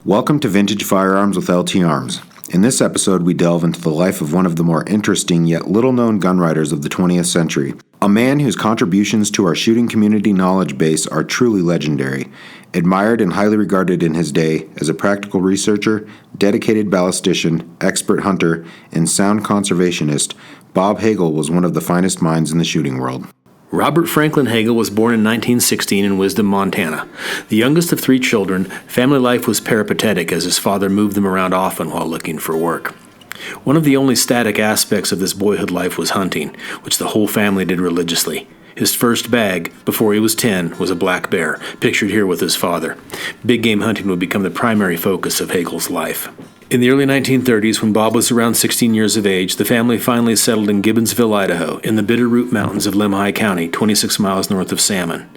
Welcome to Vintage Firearms with LT Arms. In this episode, we delve into the life of one of the more interesting yet little-known gun writers of the 20th century, a man whose contributions to our shooting community knowledge base are truly legendary. Admired and highly regarded in his day as a practical researcher, dedicated ballistician, expert hunter, and sound conservationist, Bob Hagel was one of the finest minds in the shooting world. Robert Franklin Hagel was born in 1916 in Wisdom, Montana. The youngest of 3 children, family life was peripatetic as his father moved them around often while looking for work. One of the only static aspects of this boyhood life was hunting, which the whole family did religiously. His first bag, before he was 10, was a black bear, pictured here with his father. Big game hunting would become the primary focus of Hagel's life. In the early 1930s, when Bob was around 16 years of age, the family finally settled in Gibbonsville, Idaho, in the Bitterroot Mountains of Lemhi County, 26 miles north of Salmon.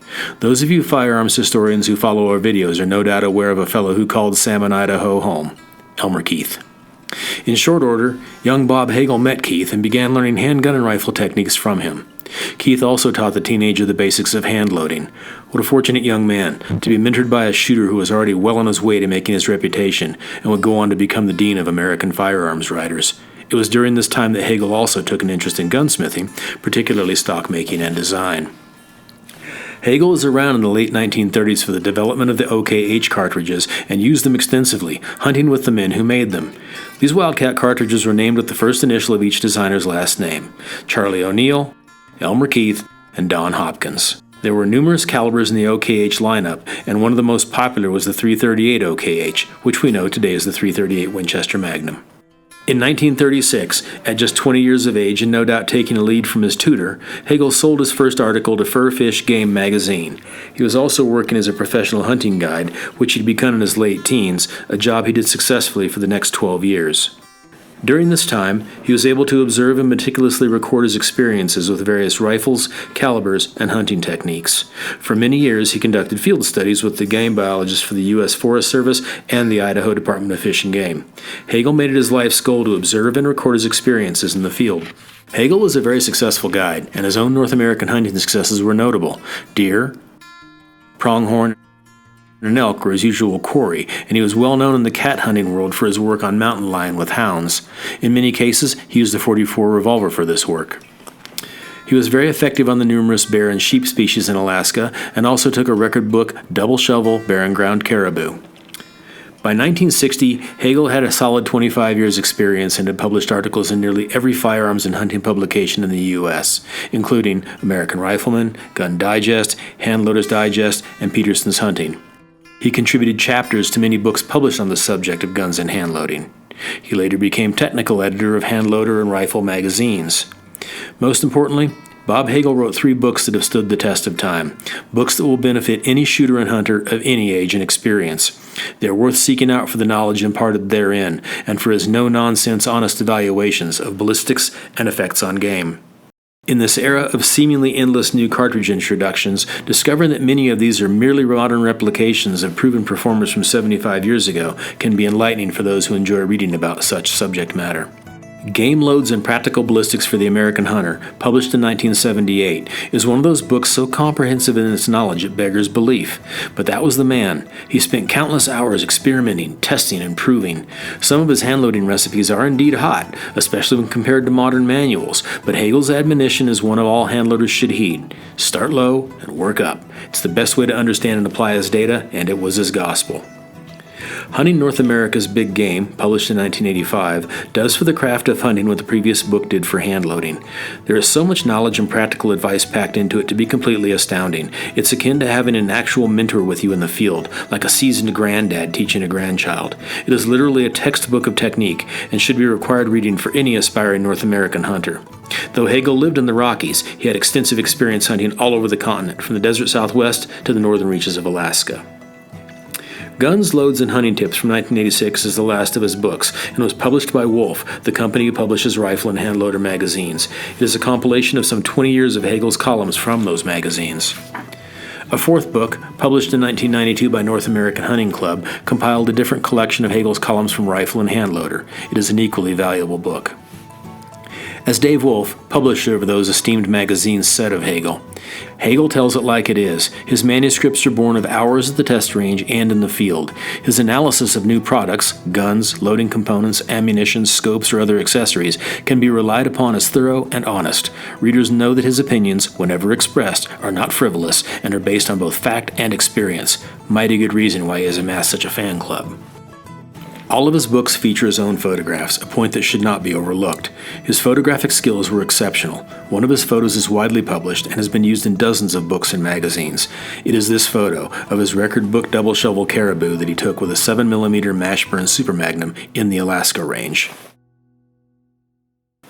Those of you firearms historians who follow our videos are no doubt aware of a fellow who called Salmon, Idaho home, Elmer Keith. In short order, young Bob Hagel met Keith and began learning handgun and rifle techniques from him. Keith also taught the teenager the basics of hand loading. What a fortunate young man, to be mentored by a shooter who was already well on his way to making his reputation and would go on to become the dean of American firearms writers. It was during this time that Hagel also took an interest in gunsmithing, particularly stock making and design. Hagel was around in the late 1930s for the development of the OKH cartridges and used them extensively, hunting with the men who made them. These Wildcat cartridges were named with the first initial of each designer's last name: Charlie O'Neill, Elmer Keith, and Don Hopkins. There were numerous calibers in the OKH lineup, and one of the most popular was the .338 OKH, which we know today as the .338 Winchester Magnum. In 1936, at just 20 years of age and no doubt taking a lead from his tutor, Hagel sold his first article to Fur Fish Game magazine. He was also working as a professional hunting guide, which he'd begun in his late teens, a job he did successfully for the next 12 years. During this time, he was able to observe and meticulously record his experiences with various rifles, calibers, and hunting techniques. For many years, he conducted field studies with the game biologists for the U.S. Forest Service and the Idaho Department of Fish and Game. Hagel made it his life's goal to observe and record his experiences in the field. Hagel was a very successful guide, and his own North American hunting successes were notable. Deer, pronghorn, and elk were his usual quarry, and he was well known in the cat hunting world for his work on mountain lion with hounds. In many cases, he used a .44 revolver for this work. He was very effective on the numerous bear and sheep species in Alaska, and also took a record book double shovel barren ground caribou. By 1960, Hagel had a solid 25 years' experience and had published articles in nearly every firearms and hunting publication in the U.S., including American Rifleman, Gun Digest, Hand Loader's Digest, and Peterson's Hunting. He contributed chapters to many books published on the subject of guns and hand loading. He later became technical editor of hand loader and rifle magazines. Most importantly, Bob Hagel wrote 3 books that have stood the test of time, books that will benefit any shooter and hunter of any age and experience. They are worth seeking out for the knowledge imparted therein and for his no-nonsense honest evaluations of ballistics and effects on game. In this era of seemingly endless new cartridge introductions, discovering that many of these are merely modern replications of proven performers from 75 years ago can be enlightening for those who enjoy reading about such subject matter. Game Loads and Practical Ballistics for the American Hunter, published in 1978, is one of those books so comprehensive in its knowledge it beggars belief. But that was the man. He spent countless hours experimenting, testing, and proving. Some of his hand-loading recipes are indeed hot, especially when compared to modern manuals, but Hagel's admonition is one all handloaders should heed. Start low and work up. It's the best way to understand and apply his data, and it was his gospel. Hunting North America's Big Game, published in 1985, does for the craft of hunting what the previous book did for hand loading. There is so much knowledge and practical advice packed into it to be completely astounding. It's akin to having an actual mentor with you in the field, like a seasoned granddad teaching a grandchild. It is literally a textbook of technique and should be required reading for any aspiring North American hunter. Though Hagel lived in the Rockies, he had extensive experience hunting all over the continent, from the desert Southwest to the northern reaches of Alaska. Guns, Loads, and Hunting Tips from 1986 is the last of his books and was published by Wolf, the company who publishes rifle and hand loader magazines. It is a compilation of some 20 years of Hagel's columns from those magazines. A 4th book, published in 1992 by North American Hunting Club, compiled a different collection of Hagel's columns from rifle and hand loader. It is an equally valuable book. As Dave Wolf, publisher of those esteemed magazines, said of Hagel, Hagel tells it like it is. His manuscripts are born of hours at the test range and in the field. His analysis of new products, guns, loading components, ammunition, scopes, or other accessories, can be relied upon as thorough and honest. Readers know that his opinions, whenever expressed, are not frivolous and are based on both fact and experience. Mighty good reason why he has amassed such a fan club. All of his books feature his own photographs, a point that should not be overlooked. His photographic skills were exceptional. One of his photos is widely published and has been used in dozens of books and magazines. It is this photo of his record book double shovel caribou that he took with a 7mm Mashburn Super Magnum in the Alaska range.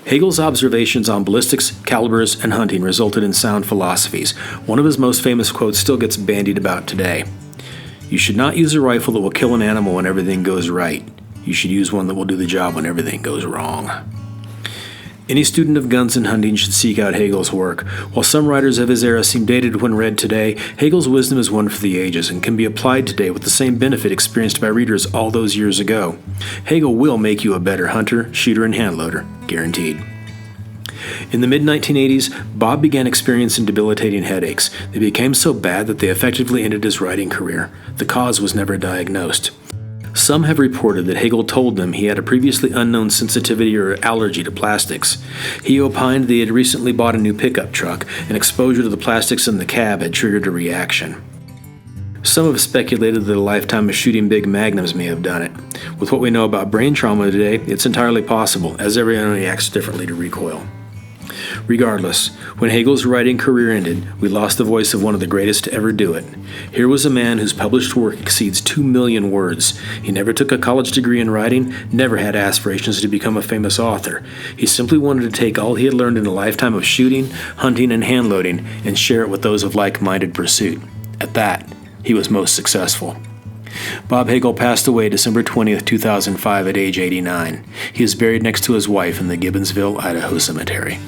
Hagel's observations on ballistics, calibers, and hunting resulted in sound philosophies. One of his most famous quotes still gets bandied about today. You should not use a rifle that will kill an animal when everything goes right. You should use one that will do the job when everything goes wrong. Any student of guns and hunting should seek out Hagel's work. While some writers of his era seem dated when read today, Hagel's wisdom is one for the ages and can be applied today with the same benefit experienced by readers all those years ago. Hagel will make you a better hunter, shooter, and handloader, guaranteed. In the mid-1980s, Bob began experiencing debilitating headaches. They became so bad that they effectively ended his writing career. The cause was never diagnosed. Some have reported that Hagel told them he had a previously unknown sensitivity or allergy to plastics. He opined that he had recently bought a new pickup truck, and exposure to the plastics in the cab had triggered a reaction. Some have speculated that a lifetime of shooting big magnums may have done it. With what we know about brain trauma today, it's entirely possible, as everyone reacts differently to recoil. Regardless, when Hagel's writing career ended, we lost the voice of one of the greatest to ever do it. Here was a man whose published work exceeds 2 million words. He never took a college degree in writing, never had aspirations to become a famous author. He simply wanted to take all he had learned in a lifetime of shooting, hunting, and handloading and share it with those of like-minded pursuit. At that, he was most successful. Bob Hagel passed away December 20th, 2005 at age 89. He is buried next to his wife in the Gibbonsville, Idaho cemetery.